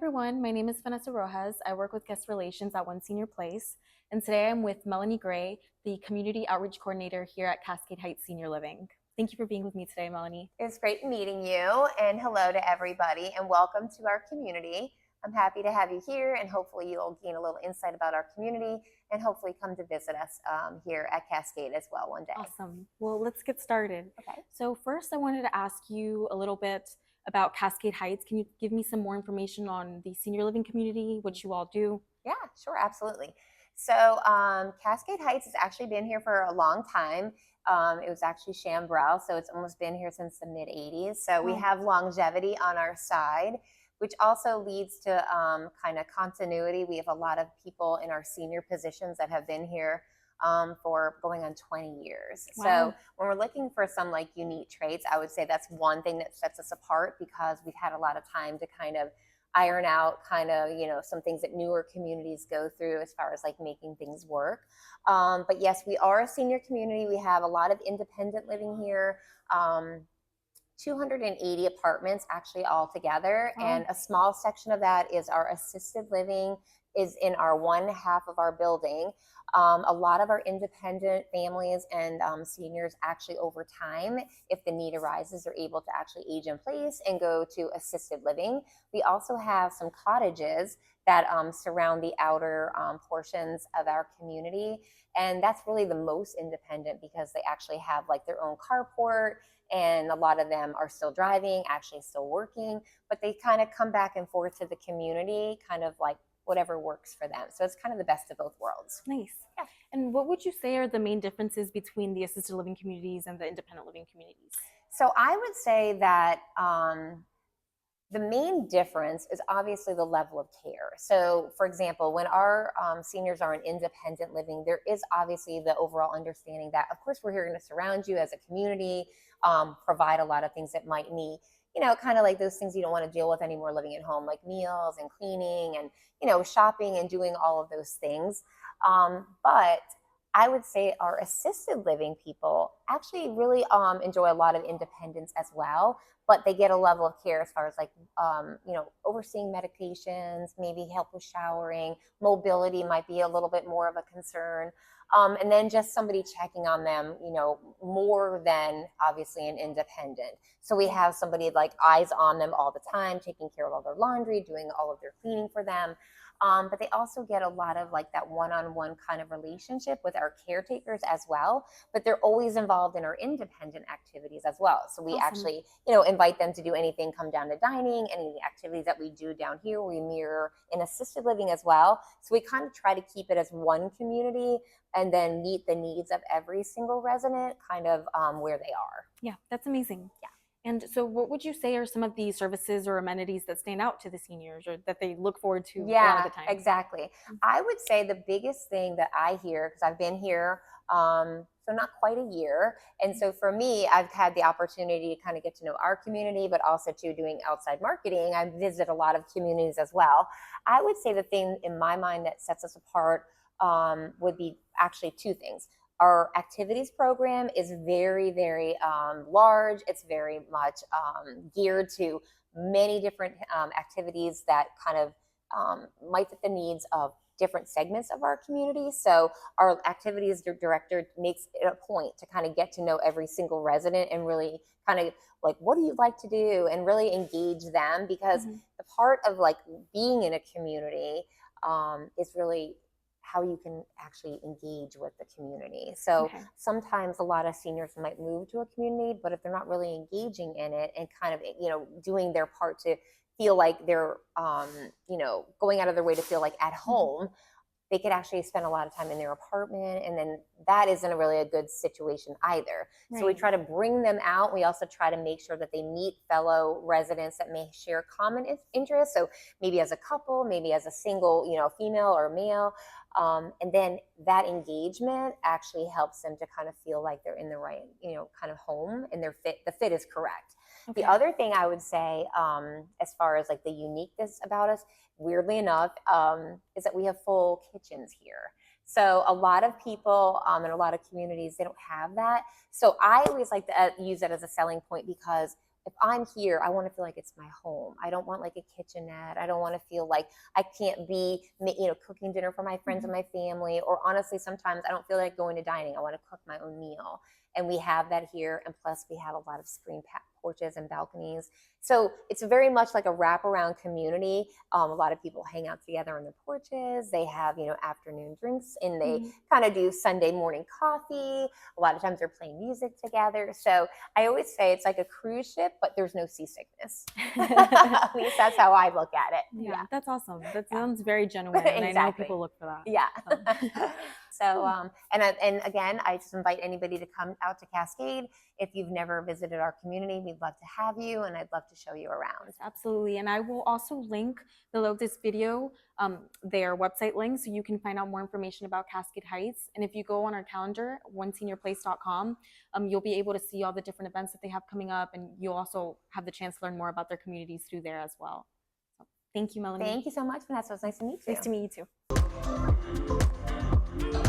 everyone. My name is Vanessa Rojas. I work with guest relations at One Senior Place. And today I'm with Melanie Gray, the Community Outreach Coordinator here at Cascade Heights Senior Living. Thank you for being with me today, Melanie. It's great meeting you, and hello to everybody, and welcome to our community. I'm happy to have you here, and hopefully you'll gain a little insight about our community and hopefully come to visit us here at Cascade as well one day. Awesome. Well, let's get started. Okay. So first I wanted to ask you a little bit about Cascade Heights. Can you give me some more information on the senior living community, what you all do? Yeah, sure, absolutely. So Cascade Heights has actually been here for a long time. It was actually Chambrel, so it's almost been here since the mid 80s. So we have longevity on our side, which also leads to kind of continuity. We have a lot of people in our senior positions that have been here for going on 20 years. Wow. So when we're looking for some like unique traits, I would say that's one thing that sets us apart because we've had a lot of time to kind of iron out some things that newer communities go through as far as like making things work. But yes, we are a senior community. We have a lot of independent living here. 280 apartments actually all together. Wow. And a small section of that is our assisted living is in our one half of our building. A lot of our independent families and seniors actually over time, if the need arises, are able to actually age in place and go to assisted living. We also have some cottages that surround the outer portions of our community. And that's really the most independent because they actually have like their own carport, and a lot of them are still driving, actually still working, but they kind of come back and forth to the community, kind of like whatever works for them. So it's kind of the best of both worlds. Nice. Yeah. And what would you say are the main differences between the assisted living communities and the independent living communities? So I would say that the main difference is obviously the level of care. So, for example, when our seniors are in independent living, there is obviously the overall understanding that, of course, we're here to surround you as a community, provide a lot of things that might need, kind of like those things you don't want to deal with anymore living at home, like meals and cleaning and, shopping and doing all of those things. But I would say our assisted living people actually really enjoy a lot of independence as well, but they get a level of care as far as like, overseeing medications, maybe help with showering, mobility might be a little bit more of a concern. And then just somebody checking on them, more than obviously an independent. So we have somebody like eyes on them all the time, taking care of all their laundry, doing all of their cleaning for them. But they also get a lot of like that one-on-one kind of relationship with our caretakers as well. But they're always involved in our independent activities as well. So we actually, invite them to do anything, come down to dining, any of the activities that we do down here, we mirror in assisted living as well. So we kind of try to keep it as one community and then meet the needs of every single resident kind of where they are. Yeah, that's amazing. Yeah. And so what would you say are some of the services or amenities that stand out to the seniors or that they look forward to a lot of the time? Exactly. I would say the biggest thing that I hear, because I've been here so not quite a year. And so for me, I've had the opportunity to kind of get to know our community, but also to doing outside marketing. I visit a lot of communities as well. I would say the thing in my mind that sets us apart would be actually two things. Our activities program is very, very large. It's very much geared to many different activities that kind of might fit the needs of different segments of our community. So our activities director makes it a point to kind of get to know every single resident and really kind of like, what do you like to do? And really engage them, because the part of like being in a community is really how you can actually engage with the community. So sometimes a lot of seniors might move to a community, but if they're not really engaging in it and kind of, doing their part to feel like they're, going out of their way to feel like at home, they could actually spend a lot of time in their apartment. And then that isn't really a good situation either. Right. So we try to bring them out. We also try to make sure that they meet fellow residents that may share common interests. So maybe as a couple, maybe as a single, female or male. And then that engagement actually helps them to kind of feel like they're in the right, kind of home, and the fit is correct. Okay. The other thing I would say, as far as like the uniqueness about us, weirdly enough, is that we have full kitchens here. So a lot of people in a lot of communities, they don't have that. So I always like to use that as a selling point, because if I'm here, I want to feel like it's my home. I don't want like a kitchenette. I don't want to feel like I can't be, cooking dinner for my friends and my family. Or honestly, sometimes I don't feel like going to dining. I want to cook my own meal. And we have that here. And plus we have a lot of screen porches and balconies. So it's very much like a wraparound community. A lot of people hang out together on the porches. They have, afternoon drinks, and they kind of do Sunday morning coffee. A lot of times they're playing music together. So I always say it's like a cruise ship, but there's no seasickness. At least that's how I look at it. Yeah, that's awesome. That sounds very genuine, and Exactly. I know people look for that. Yeah. So, and again, I just invite anybody to come out to Cascade. If you've never visited our community, we'd love to have you, and I'd love to show you around. Absolutely. And I will also link below this video their website link so you can find out more information about Cascade Heights. And if you go on our calendar, oneseniorplace.com, you'll be able to see all the different events that they have coming up, and you'll also have the chance to learn more about their communities through there as well. So, thank you, Melanie. Thank you so much, Vanessa. It was nice to meet you. Nice to meet you too.